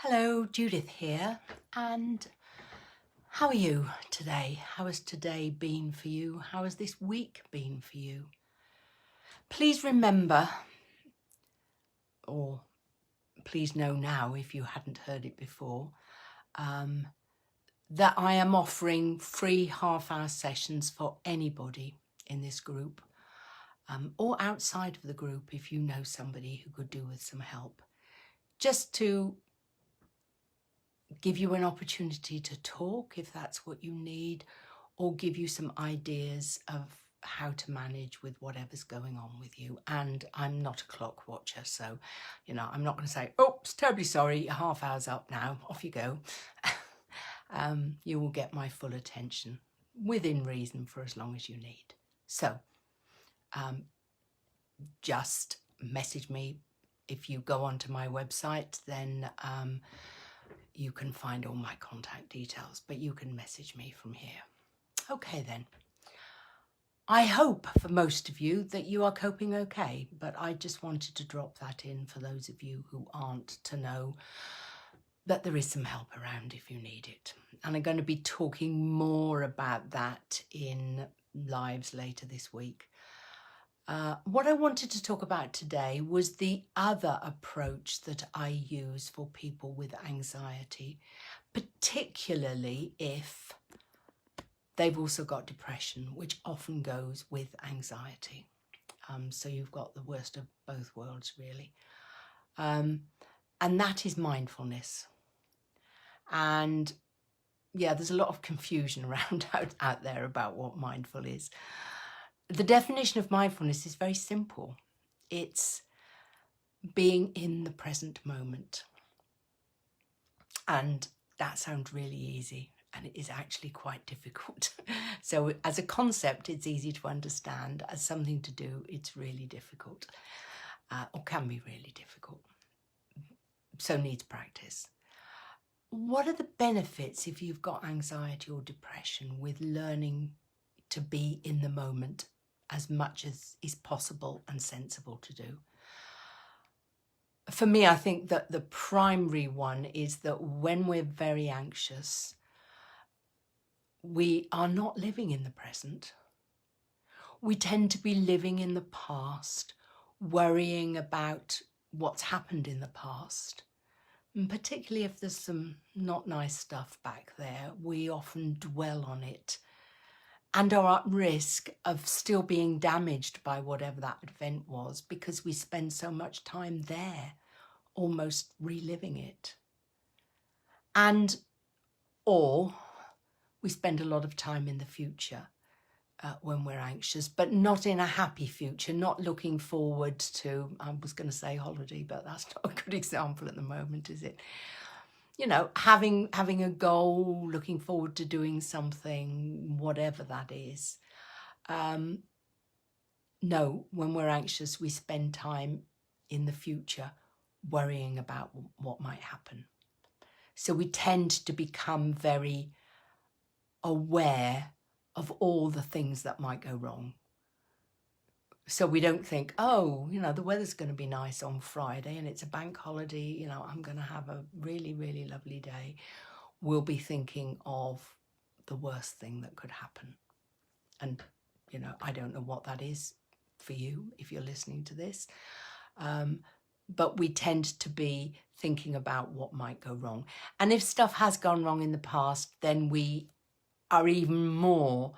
Hello, Judith here, and how are you today? How has today been for you? How has this week been for you? Please remember, or please know now if you hadn't heard it before, that I am offering free half-hour sessions for anybody in this group, or outside of the group if you know somebody who could do with some help, just to give you an opportunity to talk if that's what you need, or give you some ideas of how to manage with whatever's going on with you. And I'm not a clock watcher, so, I'm not going to say, oops, terribly sorry, your half hour's up now, off you go. You will get my full attention within reason for as long as you need. So, just message me. If you go onto my website, then you can find all my contact details, but you can message me from here. Okay then. I hope for most of you that you are coping okay, but I just wanted to drop that in for those of you who aren't, to know that there is some help around if you need it. And I'm going to be talking more about that in lives later this week. What I wanted to talk about today was the other approach that I use for people with anxiety, particularly if they've also got depression, which often goes with anxiety. So you've got the worst of both worlds, really. And that is mindfulness. And yeah, there's a lot of confusion around out there about what mindful is. The definition of mindfulness is very simple. It's being in the present moment. And that sounds really easy, and it is actually quite difficult. So as a concept, it's easy to understand. As something to do, it's really difficult, or can be really difficult. So needs practice. What are the benefits if you've got anxiety or depression with learning to be in the moment as much as is possible and sensible to do? For me, I think that the primary one is that when we're very anxious, we are not living in the present. We tend to be living in the past, worrying about what's happened in the past. And particularly if there's some not nice stuff back there, we often dwell on it and are at risk of still being damaged by whatever that event was, because we spend so much time there, almost reliving it. Or we spend a lot of time in the future when we're anxious, but not in a happy future, not looking forward to, I was going to say holiday, but that's not a good example at the moment, is it? Having a goal, looking forward to doing something, whatever that is. No, when we're anxious, we spend time in the future worrying about what might happen. So we tend to become very aware of all the things that might go wrong. So we don't think, oh, the weather's going to be nice on Friday and it's a bank holiday, I'm going to have a really, really lovely day. We'll be thinking of the worst thing that could happen. And, I don't know what that is for you if you're listening to this. But we tend to be thinking about what might go wrong. And if stuff has gone wrong in the past, then we are even more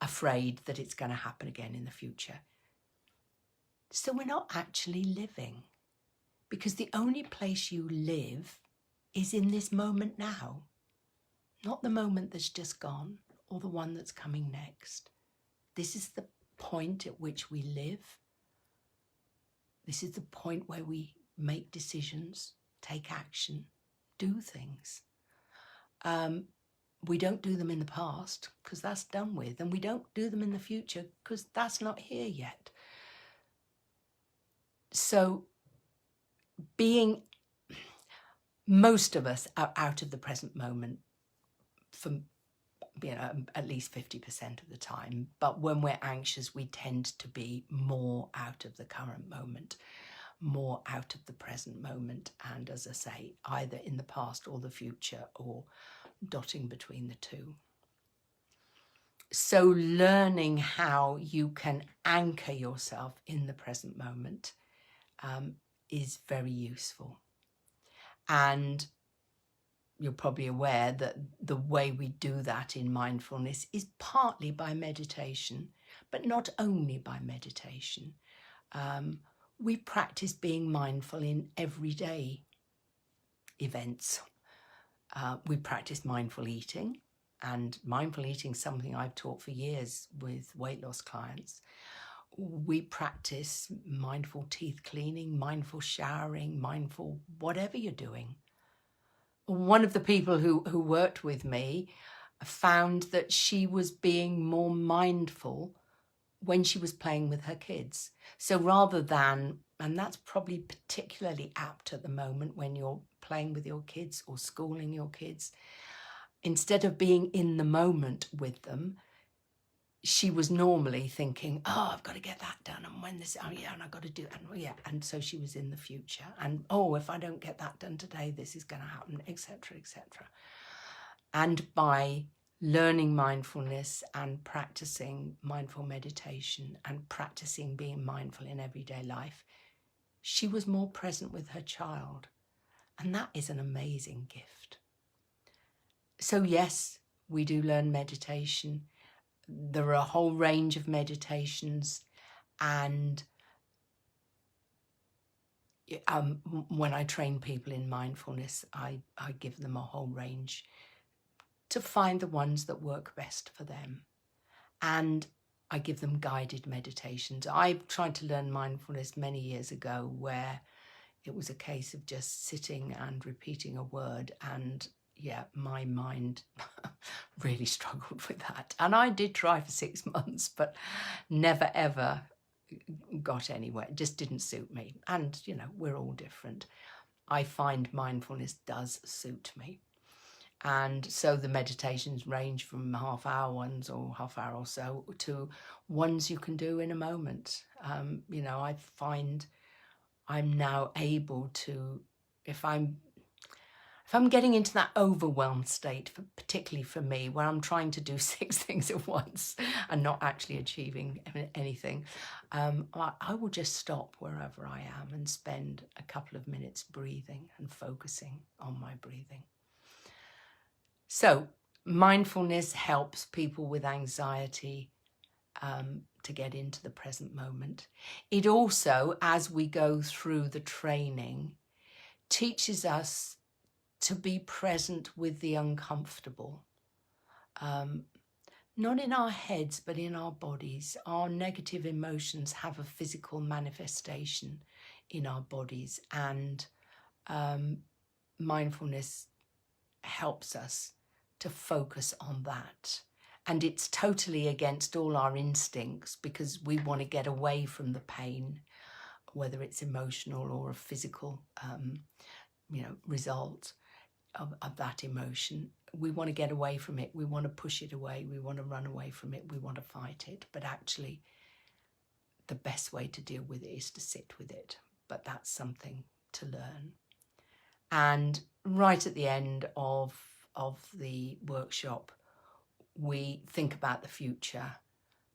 afraid that it's going to happen again in the future. So we're not actually living, because the only place you live is in this moment now, not the moment that's just gone or the one that's coming next. This is the point at which we live. This is the point where we make decisions, take action, do things. We don't do them in the past because that's done with, and we don't do them in the future because that's not here yet. So most of us are out of the present moment for at least 50% of the time. But when we're anxious, we tend to be more out of the current moment. more out of the present moment, and as I say, either in the past or the future, or dotting between the two. So learning how you can anchor yourself in the present moment is very useful. And you're probably aware that the way we do that in mindfulness is partly by meditation, but not only by meditation. We practice being mindful in everyday events. We practice mindful eating, and mindful eating is something I've taught for years with weight loss clients. We practice mindful teeth cleaning, mindful showering, mindful whatever you're doing. One of the people who worked with me found that she was being more mindful when she was playing with her kids. So rather than, and that's probably particularly apt at the moment when you're playing with your kids or schooling your kids, instead of being in the moment with them, she was normally thinking, oh, I've got to get that done, and when this, oh yeah, and I've got to do that, and yeah, and so she was in the future, and oh, if I don't get that done today, this is going to happen, etc., etc. And by learning mindfulness and practicing mindful meditation and practicing being mindful in everyday life, she was more present with her child, and that is an amazing gift. So yes, we do learn meditation. There are a whole range of meditations, and when I train people in mindfulness, I give them a whole range to find the ones that work best for them. And I give them guided meditations. I tried to learn mindfulness many years ago, where it was a case of just sitting and repeating a word, and yeah, my mind really struggled with that. And I did try for 6 months, but never ever got anywhere. It just didn't suit me. And, you know, we're all different. I find mindfulness does suit me. And so the meditations range from half-hour ones or half hour or so to ones you can do in a moment. You know, I find I'm now able to, if I'm getting into that overwhelmed state, particularly for me, where I'm trying to do 6 things at once and not actually achieving anything, I will just stop wherever I am and spend a couple of minutes breathing and focusing on my breathing. So mindfulness helps people with anxiety to get into the present moment. It also, as we go through the training, teaches us to be present with the uncomfortable. Not in our heads, but in our bodies. Our negative emotions have a physical manifestation in our bodies, and mindfulness helps us to focus on that. And it's totally against all our instincts, because we want to get away from the pain, whether it's emotional or a physical result of that emotion. We want to get away from it. We want to push it away. We want to run away from it. We want to fight it. But actually, the best way to deal with it is to sit with it. But that's something to learn. And right at the end of the workshop, we think about the future,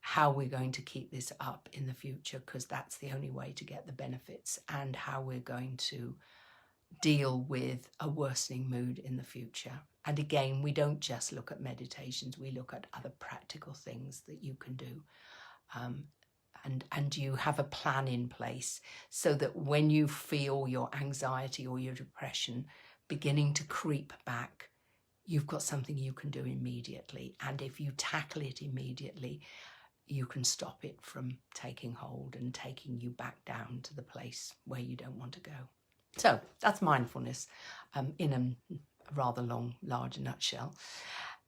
how we're going to keep this up in the future, because that's the only way to get the benefits, and how we're going to deal with a worsening mood in the future. And again, we don't just look at meditations, we look at other practical things that you can do. And you have a plan in place, so that when you feel your anxiety or your depression beginning to creep back, you've got something you can do immediately. And if you tackle it immediately, you can stop it from taking hold and taking you back down to the place where you don't want to go. So that's mindfulness in a rather large nutshell.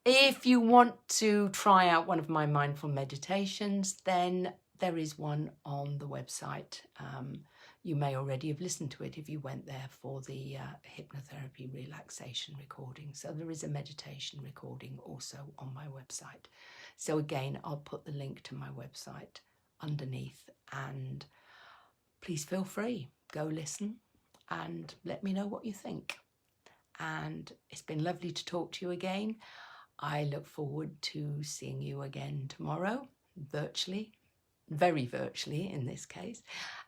If you want to try out one of my mindful meditations, then there is one on the website. You may already have listened to it if you went there for the hypnotherapy relaxation recording. So there is a meditation recording also on my website. So again, I'll put the link to my website underneath, and please feel free go listen and let me know what you think. And it's been lovely to talk to you again. I look forward to seeing you again tomorrow, virtually, very virtually in this case.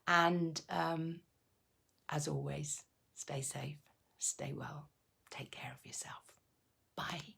And as always, stay safe, stay well, take care of yourself. Bye.